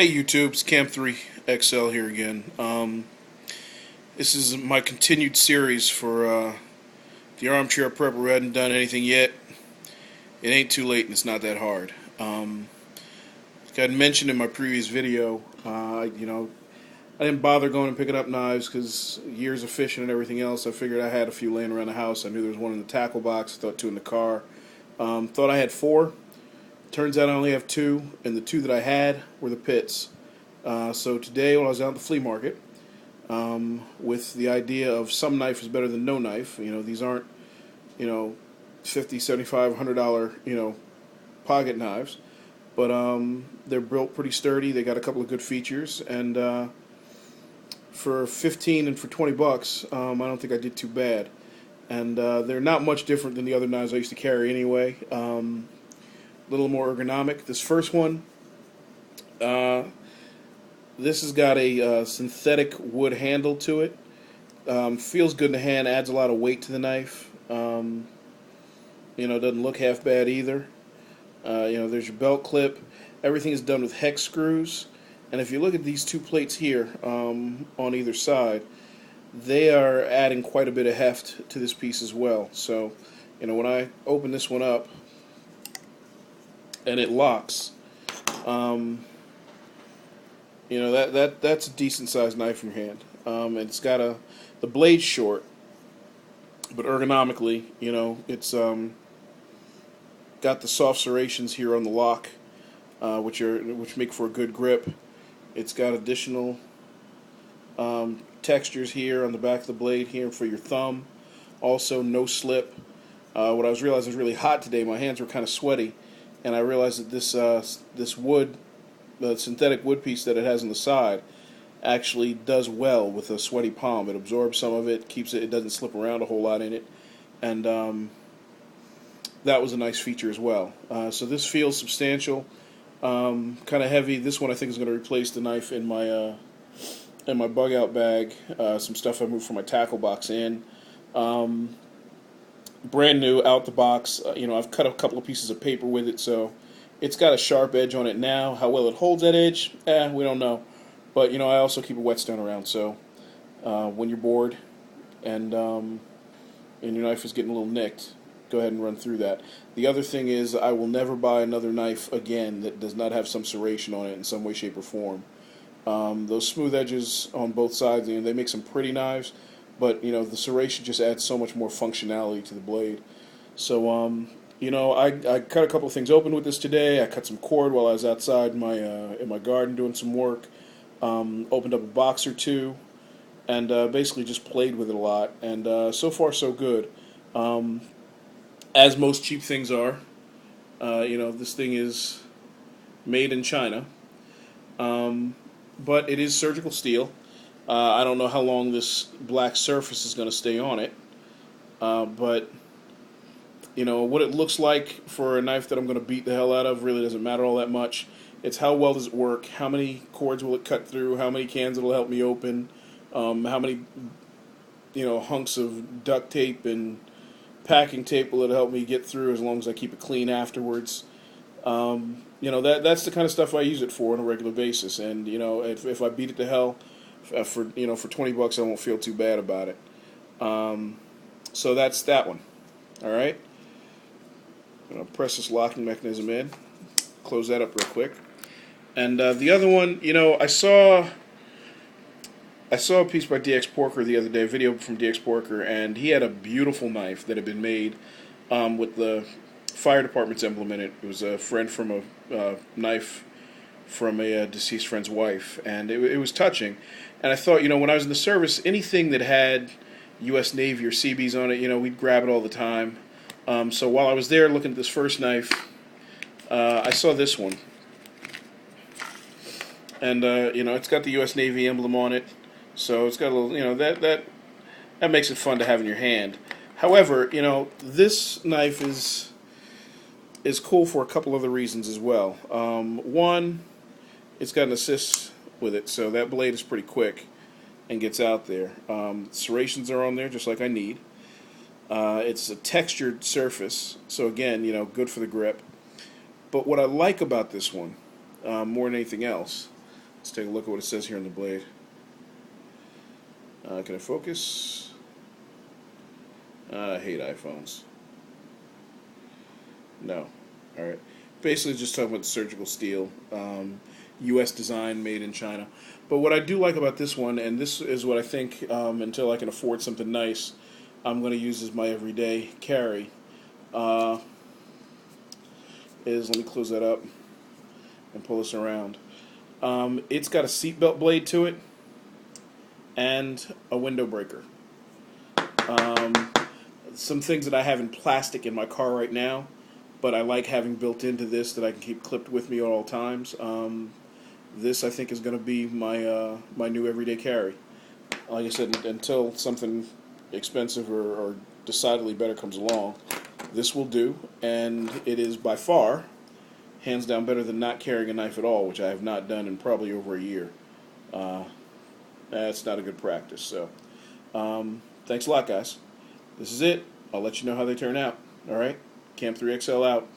Hey YouTube, it's Cam3XL here again. This is my continued series for the armchair prepper who hadn't done anything yet. It ain't too late and it's not that hard. Like I had mentioned in my previous video, I didn't bother going and picking up knives because years of fishing and everything else. I figured I had a few laying around the house. I knew there was one in the tackle box. I thought two in the car. Thought I had four. Turns out I only have two, and the two that I had were the pits. So today, when I was out at the flea market, with the idea of some knife is better than no knife, these aren't, $50, $75, $100, pocket knives, but they're built pretty sturdy. They got a couple of good features, and for 15 and for $20, I don't think I did too bad. And they're not much different than the other knives I used to carry anyway. Little more ergonomic. This first one, this has got a synthetic wood handle to it. Feels good in the hand, adds a lot of weight to the knife. Doesn't look half bad either. There's your belt clip. Everything is done with hex screws. And if you look at these two plates here on either side, they are adding quite a bit of heft to this piece as well. So, when I open this one up, and it locks. That's a decent sized knife in your hand. And it's got the blade's short, but ergonomically, it's got the soft serrations here on the lock, which make for a good grip. It's got additional textures here on the back of the blade here for your thumb. Also, no slip. What I was realizing was really hot today. My hands were kind of sweaty. And I realized that this wood, the synthetic wood piece that it has on the side, actually does well with a sweaty palm. It absorbs some of it, keeps it doesn't slip around a whole lot in it, and that was a nice feature as well. So this feels substantial, kind of heavy. This one I think is going to replace the knife in my bug out bag. Some stuff I moved from my tackle box in. Brand new out the box. I've cut a couple of pieces of paper with it, so it's got a sharp edge on it now. How well it holds that edge, we don't know. But I also keep a whetstone around, so when you're bored and your knife is getting a little nicked, go ahead and run through that. The other thing is, I will never buy another knife again that does not have some serration on it in some way, shape, or form. Those smooth edges on both sides, they make some pretty knives. But, the serration just adds so much more functionality to the blade. So, I cut a couple of things open with this today. I cut some cord while I was outside in my garden doing some work. Opened up a box or two, and basically just played with it a lot. And so far, so good. As most cheap things are, this thing is made in China. But it is surgical steel. I don't know how long this black surface is going to stay on it, but what it looks like for a knife that I'm going to beat the hell out of really doesn't matter all that much. It's how well does it work, how many cords will it cut through, how many cans it'll help me open, how many hunks of duct tape and packing tape will it help me get through as long as I keep it clean afterwards. That's the kind of stuff I use it for on a regular basis, and if I beat it to hell. For $20, I won't feel too bad about it. So that's that one. All right. I'm gonna press this locking mechanism in. Close that up real quick. And the other one, I saw a piece by DX Porker the other day, a video from DX Porker, and he had a beautiful knife that had been made with the fire department's emblem in it. It was a friend from a knife from a deceased friend's wife, and it was touching. And I thought, when I was in the service, anything that had U.S. Navy or Seabees on it, we'd grab it all the time. So while I was there looking at this first knife, I saw this one. And, it's got the U.S. Navy emblem on it, so it's got a little, that makes it fun to have in your hand. However, this knife is cool for a couple other reasons as well. One, it's got an assist with it, so that blade is pretty quick and gets out there. Serrations are on there just like I need. It's a textured surface, so again, good for the grip. But what I like about this one, more than anything else, Let's take a look at what it says here on the blade. Can I focus? I hate iPhones. No. Alright. Basically just talking about the surgical steel. U.S. design, made in China. But what I do like about this one, and this is what I think, until I can afford something nice, I'm going to use as my everyday carry, is, let me close that up and pull this around. It's got a seatbelt blade to it and a window breaker. Some things that I have in plastic in my car right now, but I like having built into this that I can keep clipped with me at all times. This, I think, is going to be my my new everyday carry. Like I said, until something expensive or decidedly better comes along, this will do, and it is by far, hands down, better than not carrying a knife at all, which I have not done in probably over a year. That's not a good practice. So, thanks a lot, guys. This is it. I'll let you know how they turn out. All right? Camp 3XL out.